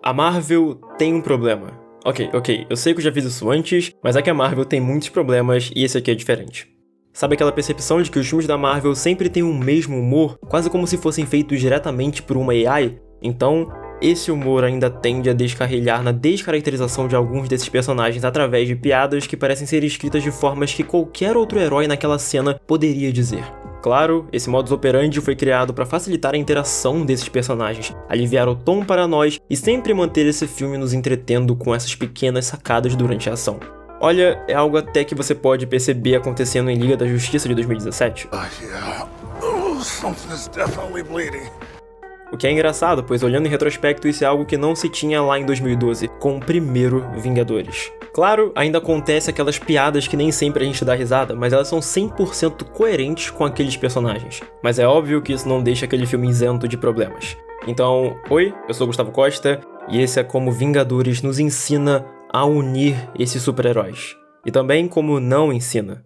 A Marvel tem um problema. Ok, eu sei que eu já fiz isso antes, mas é que a Marvel tem muitos problemas e esse aqui é diferente. Sabe aquela percepção de que os filmes da Marvel sempre têm o mesmo humor, quase como se fossem feitos diretamente por uma AI? Então, esse humor ainda tende a descarrilhar na descaracterização de alguns desses personagens através de piadas que parecem ser escritas de formas que qualquer outro herói naquela cena poderia dizer. Claro, esse modus operandi foi criado para facilitar a interação desses personagens, aliviar o tom para nós e sempre manter esse filme nos entretendo com essas pequenas sacadas durante a ação. Olha, é algo até que você pode perceber acontecendo em Liga da Justiça de 2017. Something's definitely bleeding. O que é engraçado, pois olhando em retrospecto isso é algo que não se tinha lá em 2012, com o primeiro Vingadores. Claro, ainda acontece aquelas piadas que nem sempre a gente dá risada, mas elas são 100% coerentes com aqueles personagens. Mas é óbvio que isso não deixa aquele filme isento de problemas. Então, oi, eu sou Gustavo Costa, e esse é como Vingadores nos ensina a unir esses super-heróis. E também como não ensina.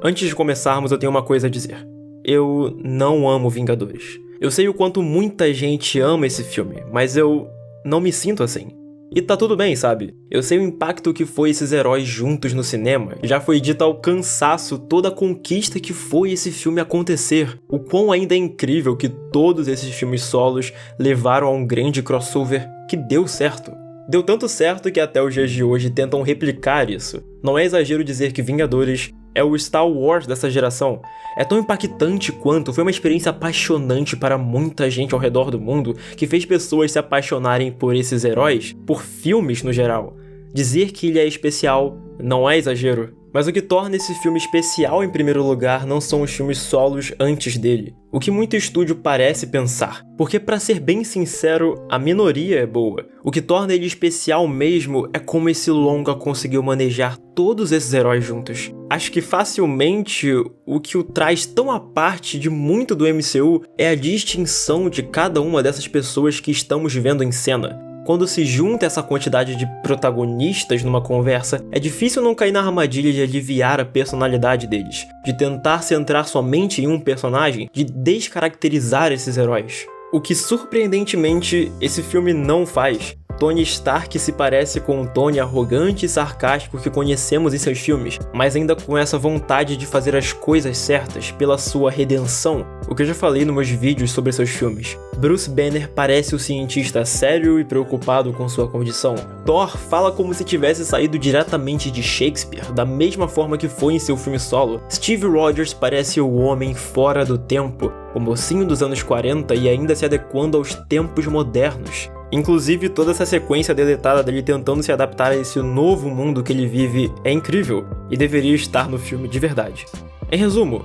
Antes de começarmos, eu tenho uma coisa a dizer. Eu não amo Vingadores. Eu sei o quanto muita gente ama esse filme, mas eu não me sinto assim. E tá tudo bem, sabe? Eu sei o impacto que foi esses heróis juntos no cinema. Já foi dito ao cansaço toda a conquista que foi esse filme acontecer. O quão ainda é incrível que todos esses filmes solos levaram a um grande crossover que deu certo. Deu tanto certo que até os dias de hoje tentam replicar isso. Não é exagero dizer que Vingadores é o Star Wars dessa geração. É tão impactante quanto foi uma experiência apaixonante para muita gente ao redor do mundo, que fez pessoas se apaixonarem por esses heróis, por filmes no geral. Dizer que ele é especial não é exagero. Mas o que torna esse filme especial em primeiro lugar não são os filmes solos antes dele. O que muito estúdio parece pensar. Porque, pra ser bem sincero, a minoria é boa. O que torna ele especial mesmo é como esse longa conseguiu manejar todos esses heróis juntos. Acho que facilmente o que o traz tão à parte de muito do MCU é a distinção de cada uma dessas pessoas que estamos vendo em cena. Quando se junta essa quantidade de protagonistas numa conversa, é difícil não cair na armadilha de aliviar a personalidade deles, de tentar centrar somente em um personagem, de descaracterizar esses heróis. O que surpreendentemente esse filme não faz. Tony Stark se parece com o Tony arrogante e sarcástico que conhecemos em seus filmes, mas ainda com essa vontade de fazer as coisas certas pela sua redenção, o que eu já falei nos meus vídeos sobre seus filmes. Bruce Banner parece o cientista sério e preocupado com sua condição. Thor fala como se tivesse saído diretamente de Shakespeare, da mesma forma que foi em seu filme solo. Steve Rogers parece o homem fora do tempo, o mocinho dos anos 40 e ainda se adequando aos tempos modernos. Inclusive, toda essa sequência deletada dele tentando se adaptar a esse novo mundo que ele vive é incrível e deveria estar no filme de verdade. Em resumo,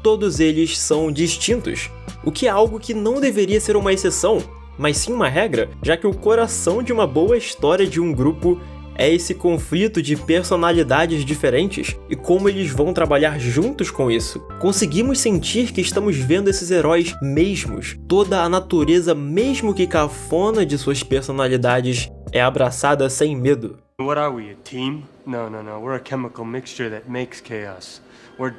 todos eles são distintos, o que é algo que não deveria ser uma exceção, mas sim uma regra, já que o coração de uma boa história de um grupo é esse conflito de personalidades diferentes e como eles vão trabalhar juntos com isso. Conseguimos sentir que estamos vendo esses heróis mesmos. Toda a natureza, mesmo que cafona de suas personalidades, é abraçada sem medo. What are we, a team? No. We're a chemical mixture that makes chaos. We're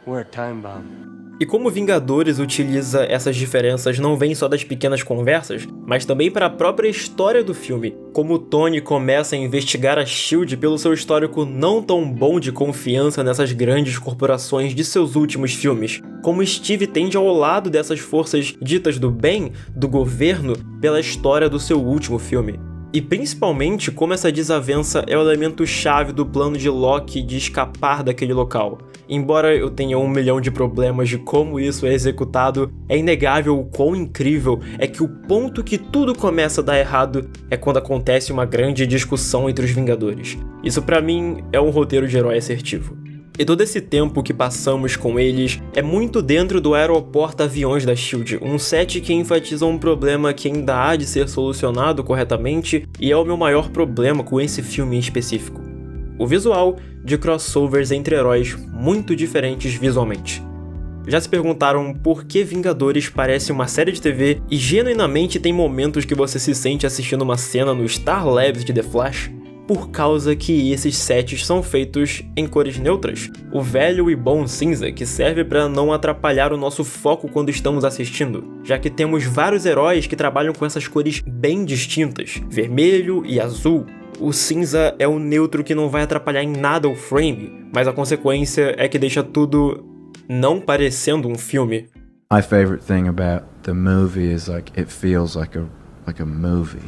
a time bomb. E como Vingadores utiliza essas diferenças não vem só das pequenas conversas, mas também para a própria história do filme, como Tony começa a investigar a SHIELD pelo seu histórico não tão bom de confiança nessas grandes corporações de seus últimos filmes, como Steve tende ao lado dessas forças ditas do bem, do governo, pela história do seu último filme. E principalmente como essa desavença é o elemento chave do plano de Loki de escapar daquele local. Embora eu tenha 1 milhão de problemas de como isso é executado, é inegável o quão incrível é que o ponto que tudo começa a dar errado é quando acontece uma grande discussão entre os Vingadores. Isso pra mim é um roteiro de herói assertivo. E todo esse tempo que passamos com eles é muito dentro do aeroporto-aviões da SHIELD, um set que enfatiza um problema que ainda há de ser solucionado corretamente e é o meu maior problema com esse filme em específico. O visual de crossovers entre heróis muito diferentes visualmente. Já se perguntaram por que Vingadores parece uma série de TV e genuinamente tem momentos que você se sente assistindo uma cena no Star Labs de The Flash? por causa que esses sets são feitos em cores neutras. O velho e bom cinza, que serve para não atrapalhar o nosso foco quando estamos assistindo, já que temos vários heróis que trabalham com essas cores bem distintas, vermelho e azul. O cinza é o neutro que não vai atrapalhar em nada o frame, mas a consequência é que deixa tudo não parecendo um filme. My favorite thing about the movie is like it feels like a movie.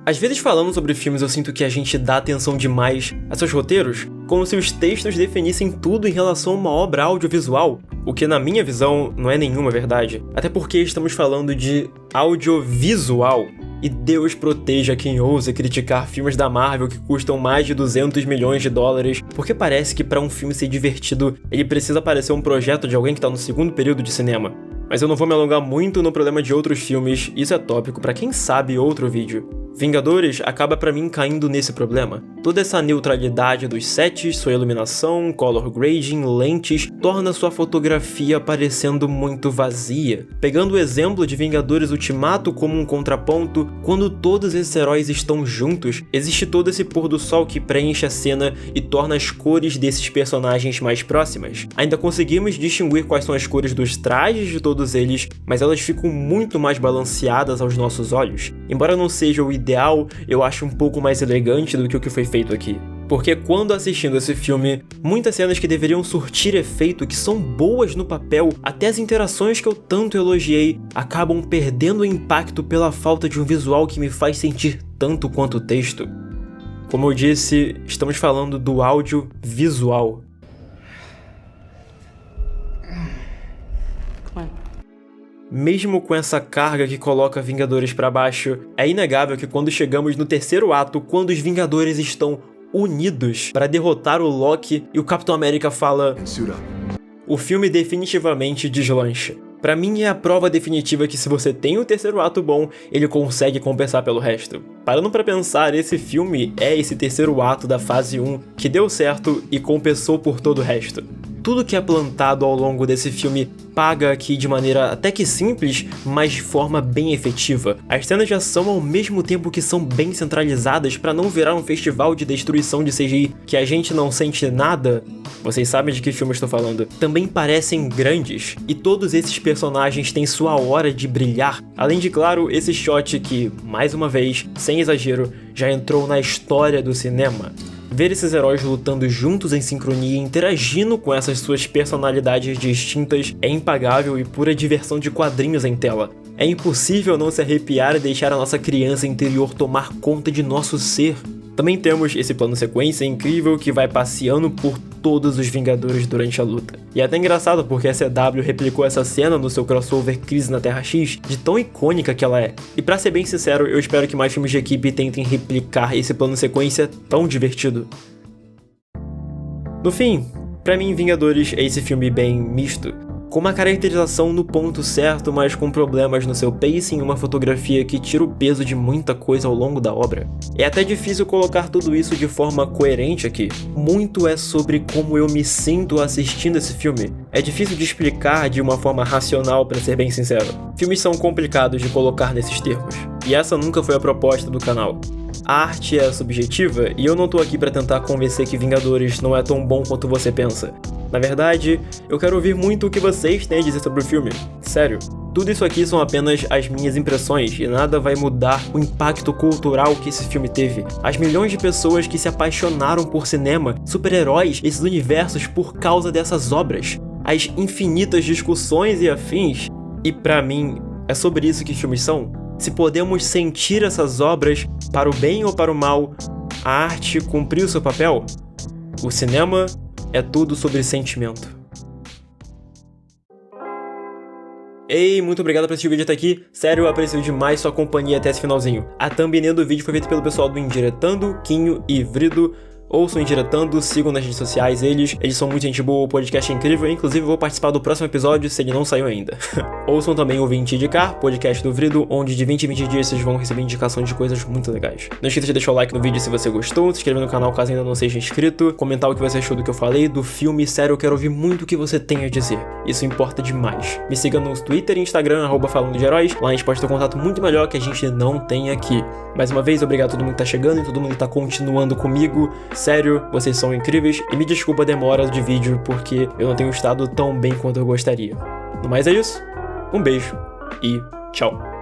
Às vezes falando sobre filmes eu sinto que a gente dá atenção demais a seus roteiros, como se os textos definissem tudo em relação a uma obra audiovisual, o que na minha visão não é nenhuma verdade, até porque estamos falando de audiovisual. E Deus proteja quem ousa criticar filmes da Marvel que custam mais de 200 milhões de dólares, porque parece que para um filme ser divertido, ele precisa parecer um projeto de alguém que tá no segundo período de cinema. Mas eu não vou me alongar muito no problema de outros filmes, isso é tópico para quem sabe outro vídeo. Vingadores acaba pra mim caindo nesse problema. Toda essa neutralidade dos sets, sua iluminação, color grading, lentes, torna sua fotografia parecendo muito vazia. Pegando o exemplo de Vingadores Ultimato como um contraponto, quando todos esses heróis estão juntos, existe todo esse pôr do sol que preenche a cena e torna as cores desses personagens mais próximas. Ainda conseguimos distinguir quais são as cores dos trajes de todos eles, mas elas ficam muito mais balanceadas aos nossos olhos. Embora não seja o ideal, eu acho um pouco mais elegante do que o que foi feito aqui. Porque quando assistindo esse filme, muitas cenas que deveriam surtir efeito, que são boas no papel, até as interações que eu tanto elogiei, acabam perdendo o impacto pela falta de um visual que me faz sentir tanto quanto o texto. Como eu disse, estamos falando do áudio visual. Mesmo com essa carga que coloca Vingadores pra baixo, é inegável que quando chegamos no terceiro ato, quando os Vingadores estão unidos para derrotar o Loki e o Capitão América fala, o filme definitivamente deslancha. Pra mim é a prova definitiva que se você tem o terceiro ato bom, ele consegue compensar pelo resto. Parando pra pensar, esse filme é esse terceiro ato da fase 1 que deu certo e compensou por todo o resto. Tudo que é plantado ao longo desse filme paga aqui de maneira até que simples, mas de forma bem efetiva. As cenas de ação, ao mesmo tempo que são bem centralizadas para não virar um festival de destruição de CGI que a gente não sente nada, vocês sabem de que filme eu estou falando, também parecem grandes, e todos esses personagens têm sua hora de brilhar, além de, claro, esse shot que, mais uma vez, sem exagero, já entrou na história do cinema. Ver esses heróis lutando juntos em sincronia e interagindo com essas suas personalidades distintas é impagável e pura diversão de quadrinhos em tela. É impossível não se arrepiar e deixar a nossa criança interior tomar conta de nosso ser. Também temos esse plano sequência incrível que vai passeando por todos os Vingadores durante a luta. E é até engraçado porque a CW replicou essa cena no seu crossover Crise na Terra X, de tão icônica que ela é. E pra ser bem sincero, eu espero que mais filmes de equipe tentem replicar esse plano sequência tão divertido. No fim, pra mim Vingadores é esse filme bem misto, com uma caracterização no ponto certo, mas com problemas no seu pacing e uma fotografia que tira o peso de muita coisa ao longo da obra. É até difícil colocar tudo isso de forma coerente aqui. Muito é sobre como eu me sinto assistindo esse filme. É difícil de explicar de uma forma racional, pra ser bem sincero. Filmes são complicados de colocar nesses termos, e essa nunca foi a proposta do canal. A arte é subjetiva e eu não tô aqui pra tentar convencer que Vingadores não é tão bom quanto você pensa. Na verdade, eu quero ouvir muito o que vocês têm a dizer sobre o filme. Sério, tudo isso aqui são apenas as minhas impressões e nada vai mudar o impacto cultural que esse filme teve. As milhões de pessoas que se apaixonaram por cinema, super-heróis, esses universos por causa dessas obras. As infinitas discussões e afins. E pra mim, é sobre isso que filmes são. Se podemos sentir essas obras, para o bem ou para o mal, a arte cumpriu seu papel. O cinema é tudo sobre sentimento. Ei, muito obrigado por assistir o vídeo até aqui. Sério, eu aprecio demais sua companhia até esse finalzinho. A thumbnail do vídeo foi feita pelo pessoal do Indiretando, Quinho e Vrido. Ouçam Indiretando, sigam nas redes sociais eles são muito gente boa, o podcast é incrível, inclusive eu vou participar do próximo episódio se ele não saiu ainda. Ouçam também o 20 Indicar, podcast do Vrido, onde de 20 em 20 dias vocês vão receber indicação de coisas muito legais. Não esqueça de deixar o like no vídeo se você gostou, se inscrever no canal caso ainda não seja inscrito, comentar o que você achou do que eu falei, do filme, sério, eu quero ouvir muito o que você tem a dizer. Isso importa demais. Me siga no Twitter e Instagram, @falando de heróis, lá a gente pode ter um contato muito melhor que a gente não tem aqui. Mais uma vez, obrigado a todo mundo que tá chegando e todo mundo que tá continuando comigo. Sério, vocês são incríveis e me desculpa a demora de vídeo porque eu não tenho estado tão bem quanto eu gostaria. No mais é isso, um beijo e tchau.